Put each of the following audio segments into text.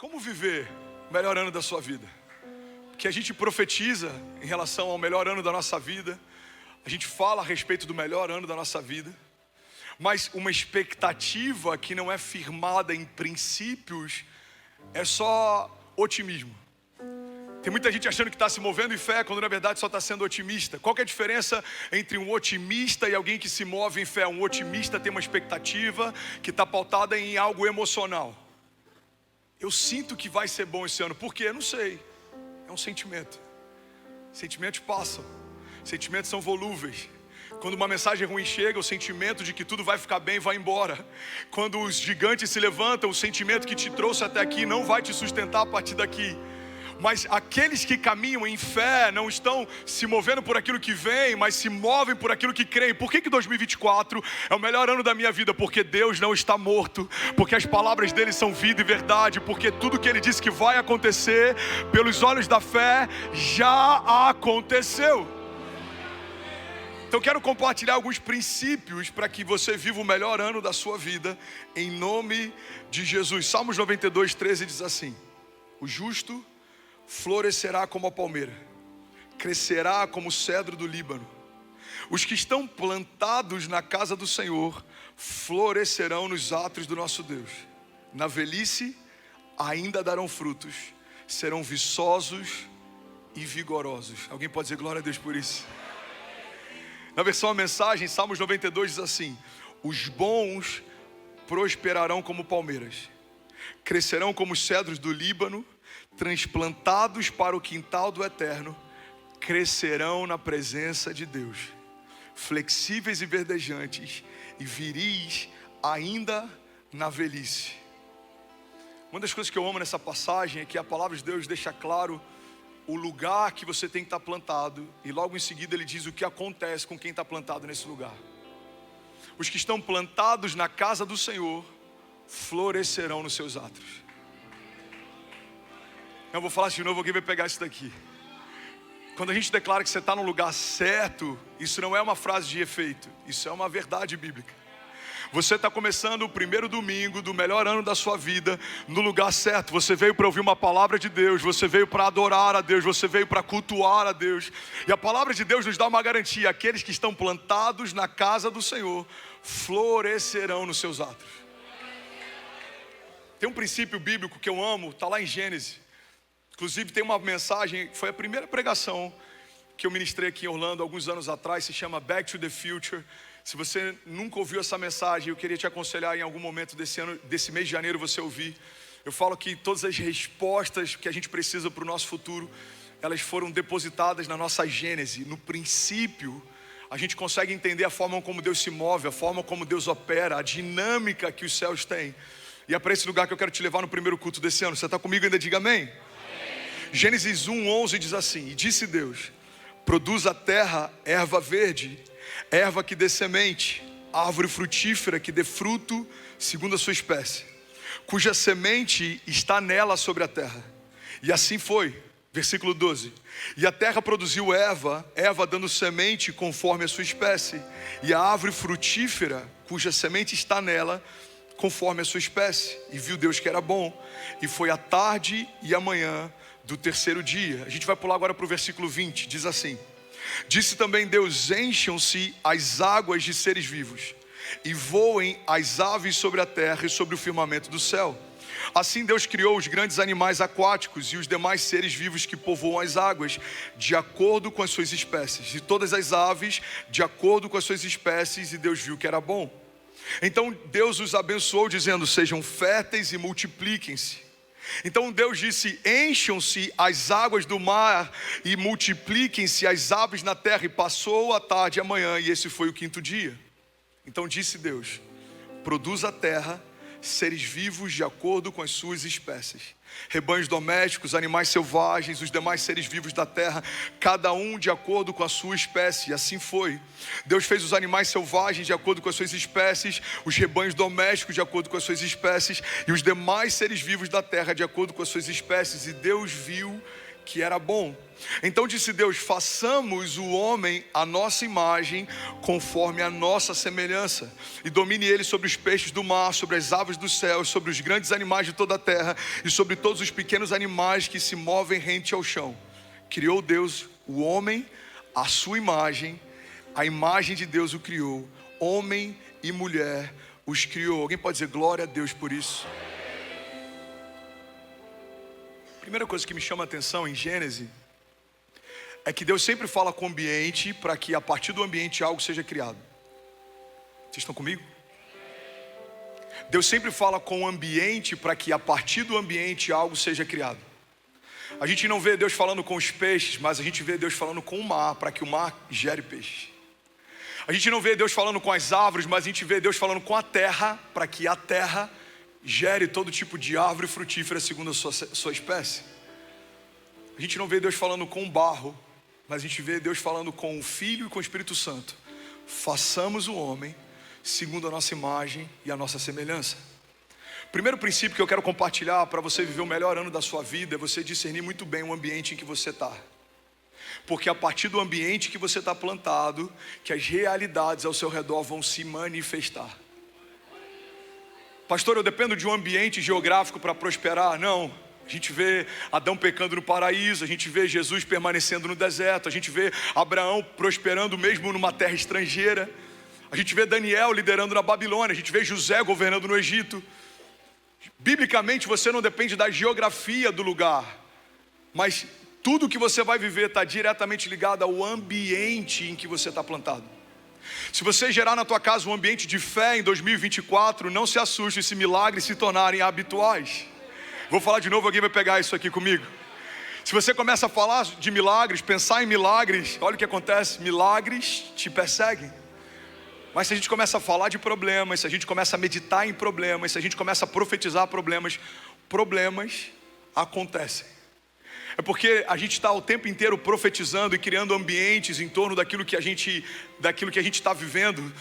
Como viver o melhor ano da sua vida? Porque a gente profetiza em relação ao melhor ano da nossa vida, a gente fala a respeito do melhor ano da nossa vida, mas uma expectativa que não é firmada em princípios é só otimismo. Tem muita gente achando que está se movendo em fé, quando na verdade só está sendo otimista. Qual que é a diferença entre um otimista e alguém que se move em fé? Um otimista tem uma expectativa que está pautada em algo emocional. Eu sinto que vai ser bom esse ano. Por quê? Eu não sei. É um sentimento. Sentimentos passam. Sentimentos são volúveis. Quando uma mensagem ruim chega, o sentimento de que tudo vai ficar bem vai embora. Quando os gigantes se levantam, o sentimento que te trouxe até aqui não vai te sustentar a partir daqui. Mas aqueles que caminham em fé não estão se movendo por aquilo que vem, mas se movem por aquilo que creem. Por que 2024 é o melhor ano da minha vida? Porque Deus não está morto, porque as palavras dele são vida e verdade, porque tudo que ele disse que vai acontecer, pelos olhos da fé, já aconteceu. Então quero compartilhar alguns princípios para que você viva o melhor ano da sua vida, em nome de Jesus. Salmos 92, 13 diz assim: o justo florescerá como a palmeira, crescerá como o cedro do Líbano. Os que estão plantados na casa do Senhor florescerão nos átrios do nosso Deus. Na velhice ainda darão frutos, serão viçosos e vigorosos. Alguém pode dizer glória a Deus por isso? Na versão A Mensagem, Salmos 92 diz assim: os bons prosperarão como palmeiras, crescerão como os cedros do Líbano, transplantados para o quintal do Eterno, crescerão na presença de Deus, flexíveis e verdejantes e viris ainda na velhice. Uma das coisas que eu amo nessa passagem é que a palavra de Deus deixa claro o lugar que você tem que estar plantado, e logo em seguida ele diz o que acontece com quem está plantado nesse lugar. Os que estão plantados na casa do Senhor florescerão nos seus átrios. Eu vou falar de novo, alguém vai pegar isso daqui. Quando a gente declara que você está no lugar certo, isso não é uma frase de efeito, isso é uma verdade bíblica. Você está começando o primeiro domingo do melhor ano da sua vida no lugar certo. Você veio para ouvir uma palavra de Deus, você veio para adorar a Deus, você veio para cultuar a Deus. E a palavra de Deus nos dá uma garantia: aqueles que estão plantados na casa do Senhor florescerão nos seus átrios. Tem um princípio bíblico que eu amo, está lá em Gênesis. Inclusive tem uma mensagem, foi a primeira pregação que eu ministrei aqui em Orlando alguns anos atrás, se chama Back to the Future. Se você nunca ouviu essa mensagem, eu queria te aconselhar em algum momento desse ano, desse mês de janeiro, você ouvir. Eu falo que todas as respostas que a gente precisa para o nosso futuro, elas foram depositadas na nossa Gênese. No princípio, a gente consegue entender a forma como Deus se move, a forma como Deus opera, a dinâmica que os céus têm. E é para esse lugar que eu quero te levar no primeiro culto desse ano. Você está comigo ainda? Diga amém. Gênesis 1:11 diz assim: e disse Deus: produz a terra erva verde, erva que dê semente, árvore frutífera que dê fruto segundo a sua espécie, cuja semente está nela sobre a terra. E assim foi. Versículo 12: e a terra produziu erva dando semente conforme a sua espécie, e a árvore frutífera cuja semente está nela conforme a sua espécie. E viu Deus que era bom, e foi a tarde e a manhã do terceiro dia. A gente vai pular agora para o versículo 20, diz assim: disse também Deus: encham-se as águas de seres vivos, e voem as aves sobre a terra e sobre o firmamento do céu. Assim Deus criou os grandes animais aquáticos e os demais seres vivos que povoam as águas, de acordo com as suas espécies, e todas as aves de acordo com as suas espécies, e Deus viu que era bom. Então Deus os abençoou, dizendo: sejam férteis e multipliquem-se. Então Deus disse: encham-se as águas do mar e multipliquem-se as aves na terra. E passou a tarde e a manhã, e esse foi o quinto dia. Então disse Deus: produz a terra seres vivos de acordo com as suas espécies, rebanhos domésticos, animais selvagens, os demais seres vivos da terra, cada um de acordo com a sua espécie. E assim foi. Deus fez os animais selvagens de acordo com as suas espécies, os rebanhos domésticos de acordo com as suas espécies, e os demais seres vivos da terra de acordo com as suas espécies. E Deus viu que era bom. Então disse Deus: façamos o homem à nossa imagem, conforme a nossa semelhança, e domine ele sobre os peixes do mar, sobre as aves dos céus, sobre os grandes animais de toda a terra e sobre todos os pequenos animais que se movem rente ao chão. Criou Deus o homem à sua imagem, a imagem de Deus o criou, homem e mulher os criou. Alguém pode dizer glória a Deus por isso? Primeira coisa que me chama a atenção em Gênesis é que Deus sempre fala com o ambiente para que a partir do ambiente algo seja criado. Vocês estão comigo? Deus sempre fala com o ambiente para que a partir do ambiente algo seja criado. A gente não vê Deus falando com os peixes, mas a gente vê Deus falando com o mar para que o mar gere peixe. A gente não vê Deus falando com as árvores, mas a gente vê Deus falando com a terra para que a terra gere todo tipo de árvore frutífera segundo a sua espécie. A gente não vê Deus falando com o barro, mas a gente vê Deus falando com o Filho e com o Espírito Santo. Façamos o homem segundo a nossa imagem e a nossa semelhança. Primeiro princípio que eu quero compartilhar para você viver o melhor ano da sua vida é você discernir muito bem o ambiente em que você está. Porque a partir do ambiente que você está plantado, que as realidades ao seu redor vão se manifestar. Pastor, eu dependo de um ambiente geográfico para prosperar? Não. A gente vê Adão pecando no paraíso, a gente vê Jesus permanecendo no deserto, a gente vê Abraão prosperando mesmo numa terra estrangeira, a gente vê Daniel liderando na Babilônia, a gente vê José governando no Egito. Biblicamente você não depende da geografia do lugar, mas tudo que você vai viver está diretamente ligado ao ambiente em que você está plantado. Se você gerar na tua casa um ambiente de fé em 2024, não se assuste se milagres se tornarem habituais. Vou falar de novo, alguém vai pegar isso aqui comigo. Se você começa a falar de milagres, pensar em milagres, olha o que acontece, milagres te perseguem. Mas se a gente começa a falar de problemas, se a gente começa a meditar em problemas, se a gente começa a profetizar problemas, problemas acontecem. É porque a gente está o tempo inteiro profetizando e criando ambientes em torno daquilo que a gente está vivendo,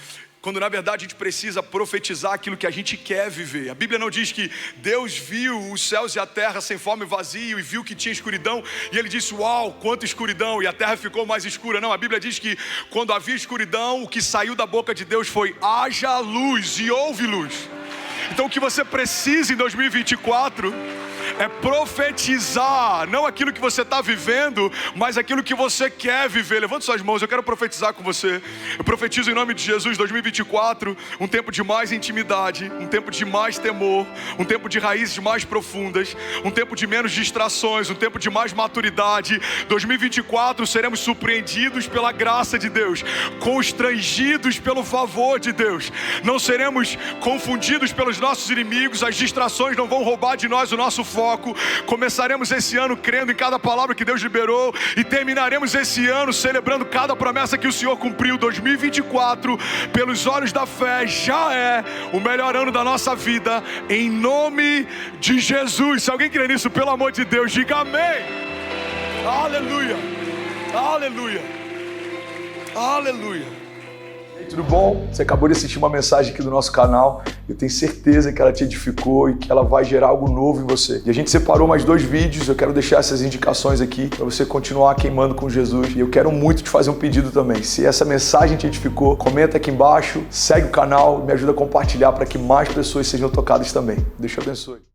quando na verdade a gente precisa profetizar aquilo que a gente quer viver. A Bíblia não diz que Deus viu os céus e a terra sem forma e vazio e viu que tinha escuridão e ele disse: uau, quanta escuridão, e a terra ficou mais escura. Não, a Bíblia diz que quando havia escuridão, o que saiu da boca de Deus foi: haja luz, e houve luz. Então o que você precisa em 2024 é profetizar, não aquilo que você está vivendo, mas aquilo que você quer viver. Levante suas mãos, eu quero profetizar com você. Eu profetizo em nome de Jesus, 2024, um tempo de mais intimidade, um tempo de mais temor, um tempo de raízes mais profundas, um tempo de menos distrações, um tempo de mais maturidade. 2024 seremos surpreendidos pela graça de Deus, constrangidos pelo favor de Deus. Não seremos confundidos pelos nossos inimigos, as distrações não vão roubar de nós o nosso foco. Começaremos esse ano crendo em cada palavra que Deus liberou e terminaremos esse ano celebrando cada promessa que o Senhor cumpriu. 2024, pelos olhos da fé, já é o melhor ano da nossa vida, em nome de Jesus. Se alguém crê nisso, pelo amor de Deus, diga amém. Aleluia, aleluia, aleluia. Tudo bom? Você acabou de assistir uma mensagem aqui do nosso canal. Eu tenho certeza que ela te edificou e que ela vai gerar algo novo em você. E a gente separou mais 2 vídeos. Eu quero deixar essas indicações aqui para você continuar queimando com Jesus. E eu quero muito te fazer um pedido também. Se essa mensagem te edificou, comenta aqui embaixo, segue o canal, me ajuda a compartilhar para que mais pessoas sejam tocadas também. Deus te abençoe.